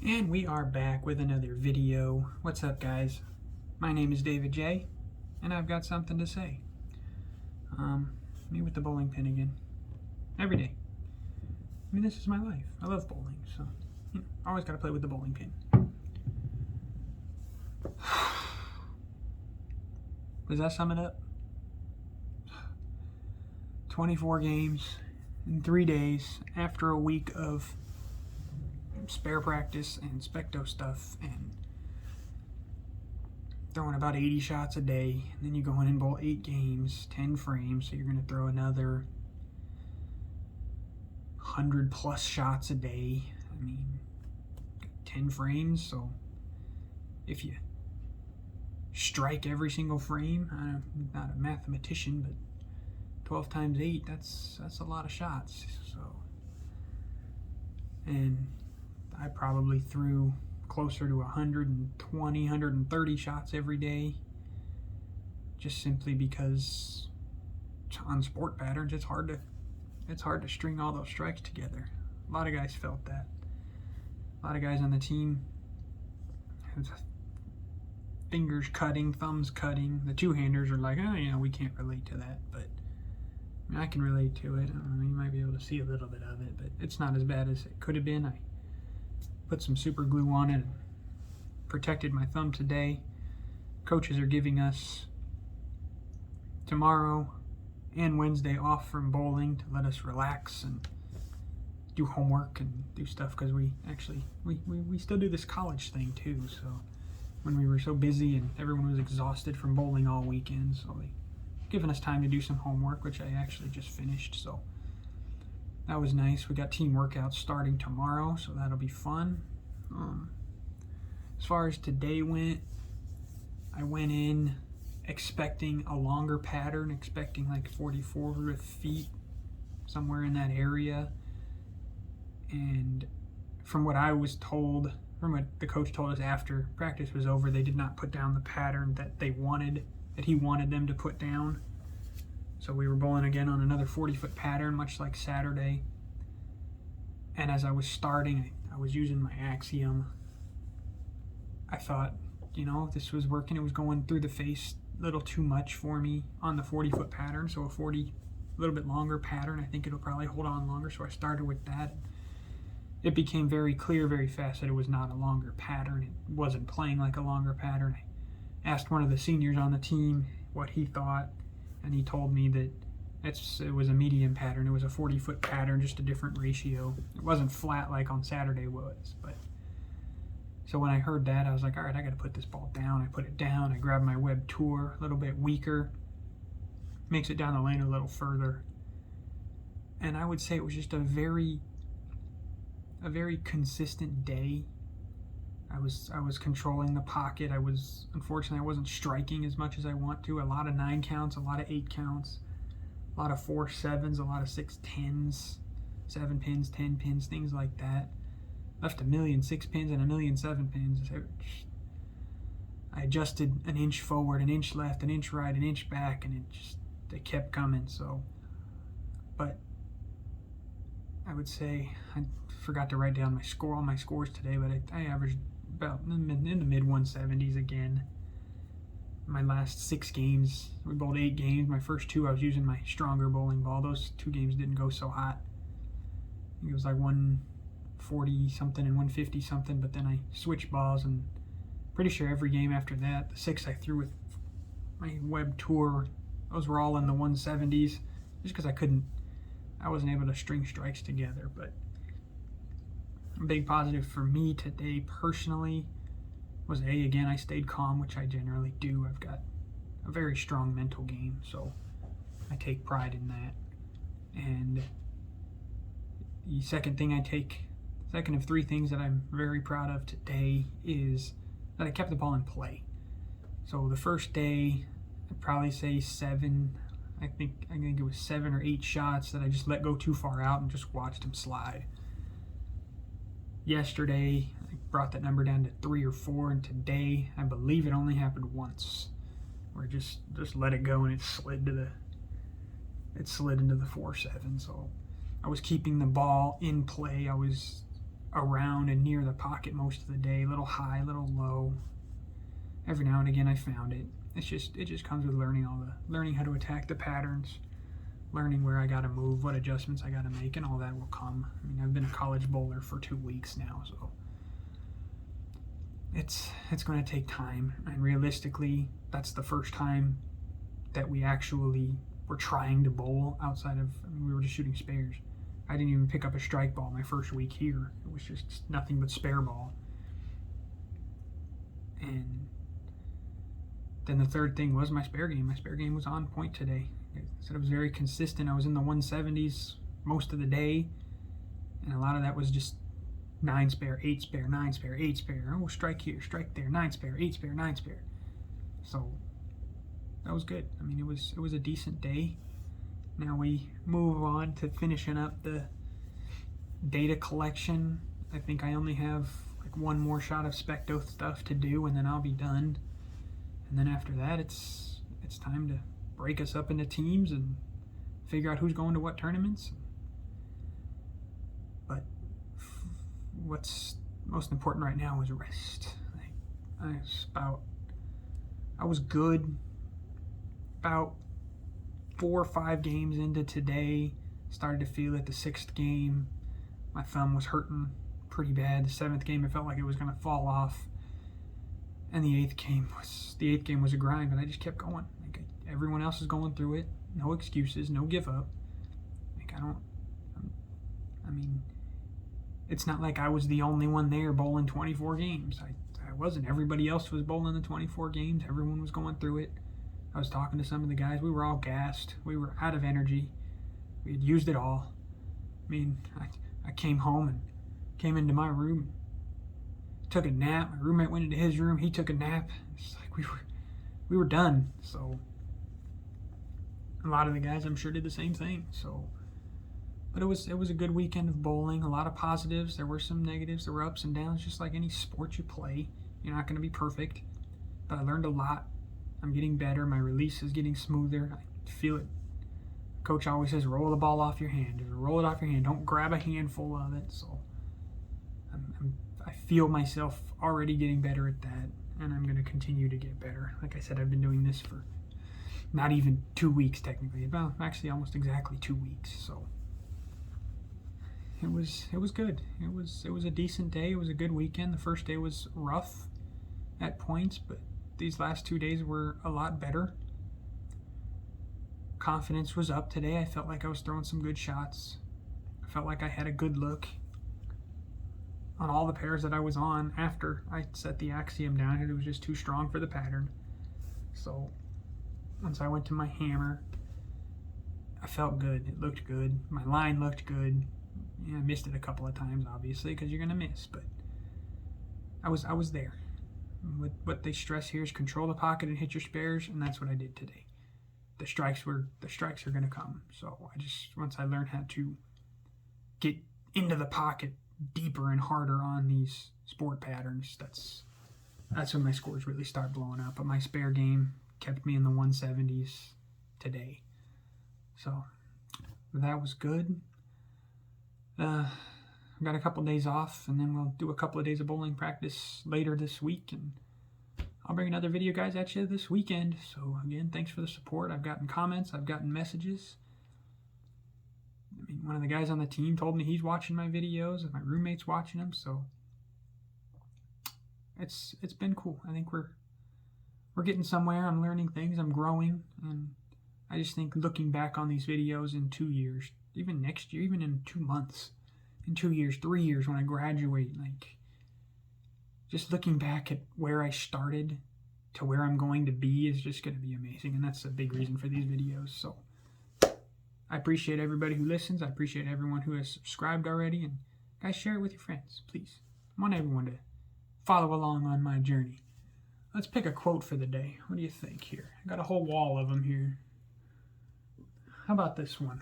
And we are back with another video. What's up, guys? My name is David J, and I've got something to say. Me with the bowling pin again. Every day. I mean, this is my life. I love bowling, so I always gotta play with the bowling pin. Does that sum it up? 24 games in 3 days after a week of spare practice and specto stuff and throwing about 80 shots a day. And then you go in and bowl 8 games, 10 frames, so you're going to throw another 100 plus shots a day. I mean, 10 frames, so if you strike every single frame, I'm not a mathematician, but 12 times 8, that's a lot of shots. So, and I probably threw closer to 120, 130 shots every day, just simply because on sport patterns it's hard to string all those strikes together. A lot of guys felt that. A lot of guys on the team have fingers cutting, thumbs cutting. The two-handers are like, oh, we can't relate to that, but I mean, I can relate to it. I don't know, you might be able to see a little bit of it, but it's not as bad as it could have been. I put some super glue on it and protected my thumb today. Coaches are giving us tomorrow and Wednesday off from bowling to let us relax and do homework and do stuff, because we still do this college thing too. So when we were so busy and everyone was exhausted from bowling all weekend, so they given us time to do some homework, which I actually just finished. So that was nice. We got team workouts starting tomorrow, so that'll be fun. As far as today went, I went in expecting a longer pattern, expecting like 44 feet, somewhere in that area. And from what I was told, from what the coach told us after practice was over, they did not put down the pattern that he wanted them to put down. So we were bowling again on another 40-foot pattern, much like Saturday. And as I was starting, I was using my axiom. I thought, if this was working, it was going through the face a little too much for me on the 40-foot pattern. So a little bit longer pattern, I think it'll probably hold on longer. So I started with that. It became very clear very fast that it was not a longer pattern. It wasn't playing like a longer pattern. I asked one of the seniors on the team what he thought, and he told me that it was a medium pattern. It was a 40-foot pattern, just a different ratio. It wasn't flat like on Saturday was. But so when I heard that, I was like, all right, I got to put this ball down. I put it down. I grabbed my Web Tour, a little bit weaker, makes it down the lane a little further. And I would say it was just a very consistent day. I was controlling the pocket. Unfortunately, I wasn't striking as much as I want to. A lot of 9 counts, a lot of 8 counts, a lot of 4 7s, a lot of 6 10s, 7 pins, 10 pins, things like that. Left a million 6 pins and a million 7 pins. I adjusted an inch forward, an inch left, an inch right, an inch back, and they kept coming. So, but I would say I forgot to write down all my scores today, but I averaged about in the mid 170s again. My last 6 games, we bowled 8 games. My first 2, I was using my stronger bowling ball. Those 2 games didn't go so hot. I think it was like 140 something and 150 something, but then I switched balls, and pretty sure every game after that, the 6 I threw with my Web Tour, those were all in the 170s, just because I wasn't able to string strikes together. But a big positive for me today personally was again, I stayed calm, which I generally do. I've got a very strong mental game, so I take pride in that. And the second of 3 things that I'm very proud of today is that I kept the ball in play. So the first day, I'd probably say 7. I think it was 7 or 8 shots that I just let go too far out and just watched them slide. Yesterday, I brought that number down to 3 or 4, and today, I believe it only happened once, where I just let it go and it slid into the 4-7. So I was keeping the ball in play. I was around and near the pocket most of the day, a little high, a little low. Every now and again I found it. It just comes with learning how to attack the patterns, learning where I got to move, what adjustments I got to make, and all that will come. I mean, I've been a college bowler for 2 weeks now, so it's going to take time. And realistically, that's the first time that we actually were trying to bowl outside of, I mean, we were just shooting spares. I didn't even pick up a strike ball my first week here. It was just nothing but spare ball. And then the third thing was my spare game. My spare game was on point today. I said it was very consistent. I was in the 170s most of the day, and a lot of that was just 9 spare, 8 spare, 9 spare, 8 spare. Oh, strike here, strike there, 9 spare, 8 spare, 9 spare. So that was good. I mean, it was a decent day. Now we move on to finishing up the data collection. I think I only have like one more shot of Specto stuff to do, and then I'll be done. And then after that, it's time to break us up into teams and figure out who's going to what tournaments. But what's most important right now is rest. I was good about 4 or 5 games into today. Started to feel it the 6th game. My thumb was hurting pretty bad. The 7th game, it felt like it was going to fall off. And the 8th game was a grind, but I just kept going. Like, everyone else is going through it. No excuses, no give up. Like, I mean, it's not like I was the only one there bowling 24 games. I wasn't. Everybody else was bowling the 24 games. Everyone was going through it. I was talking to some of the guys. We were all gassed. We were out of energy. We had used it all. I mean, I came home and came into my room, took a nap. My roommate went into his room. He took a nap. It's like we were done. So a lot of the guys, I'm sure, did the same thing. So, but it was a good weekend of bowling. A lot of positives. There were some negatives. There were ups and downs. Just like any sport you play, you're not going to be perfect. But I learned a lot. I'm getting better. My release is getting smoother. I feel it. Coach always says, roll the ball off your hand. Just roll it off your hand. Don't grab a handful of it. So I feel myself already getting better at that, and I'm going to continue to get better. Like I said, I've been doing this for not even 2 weeks technically. Well, actually almost exactly 2 weeks. So it was good. It was a decent day. It was a good weekend. The first day was rough at points, but these last 2 days were a lot better. Confidence was up today. I felt like I was throwing some good shots. I felt like I had a good look on all the pairs that I was on after I set the axiom down. It was just too strong for the pattern. So once I went to my hammer, I felt good. It looked good. My line looked good. Yeah, I missed it a couple of times, obviously, because you're gonna miss, but I was there. What they stress here is control the pocket and hit your spares, and that's what I did today. The strikes are going to come. So once I learned how to get into the pocket deeper and harder on these sport patterns, that's when my scores really start blowing up. But my spare game kept me in the 170s today. So that was good. I've got a couple days off, and then we'll do a couple of days of bowling practice later this week, and I'll bring another video, guys, at you this weekend. So again, thanks for the support. I've gotten comments, I've gotten messages. I mean, one of the guys on the team told me he's watching my videos, and my roommate's watching them. So it's been cool. I think we're getting somewhere. I'm learning things. I'm growing, and I just think looking back on these videos in 2 years, even next year, even in 2 months, in 2 years, 3 years when I graduate, like, just looking back at where I started to where I'm going to be is just going to be amazing. And that's a big reason for these videos. So I appreciate everybody who listens. I appreciate everyone who has subscribed already. And guys, share it with your friends, please. I want everyone to follow along on my journey. Let's pick a quote for the day. What do you think here? I got a whole wall of them here. How about this one?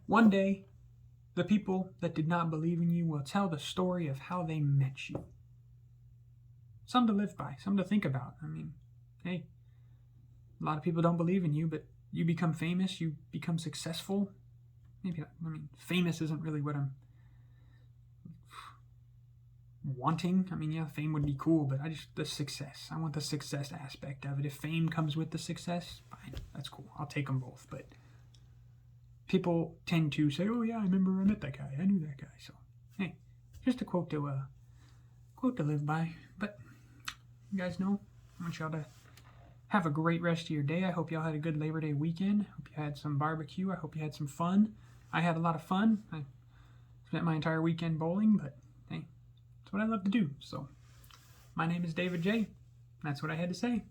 One day, the people that did not believe in you will tell the story of how they met you. Something to live by, something to think about. I mean, hey, a lot of people don't believe in you, but you become famous, you become successful. maybe, I mean, famous isn't really what I'm wanting. I mean, yeah, fame would be cool, but the success. I want the success aspect of it. If fame comes with the success, fine, that's cool. I'll take them both. But people tend to say, "Oh yeah, I remember I met that guy. I knew that guy." So hey, just a quote to live by. But you guys know, I want y'all to have a great rest of your day. I hope y'all had a good Labor Day weekend. Hope you had some barbecue. I hope you had some fun. I had a lot of fun. I spent my entire weekend bowling, but hey, it's what I love to do. So, my name is David J. That's what I had to say.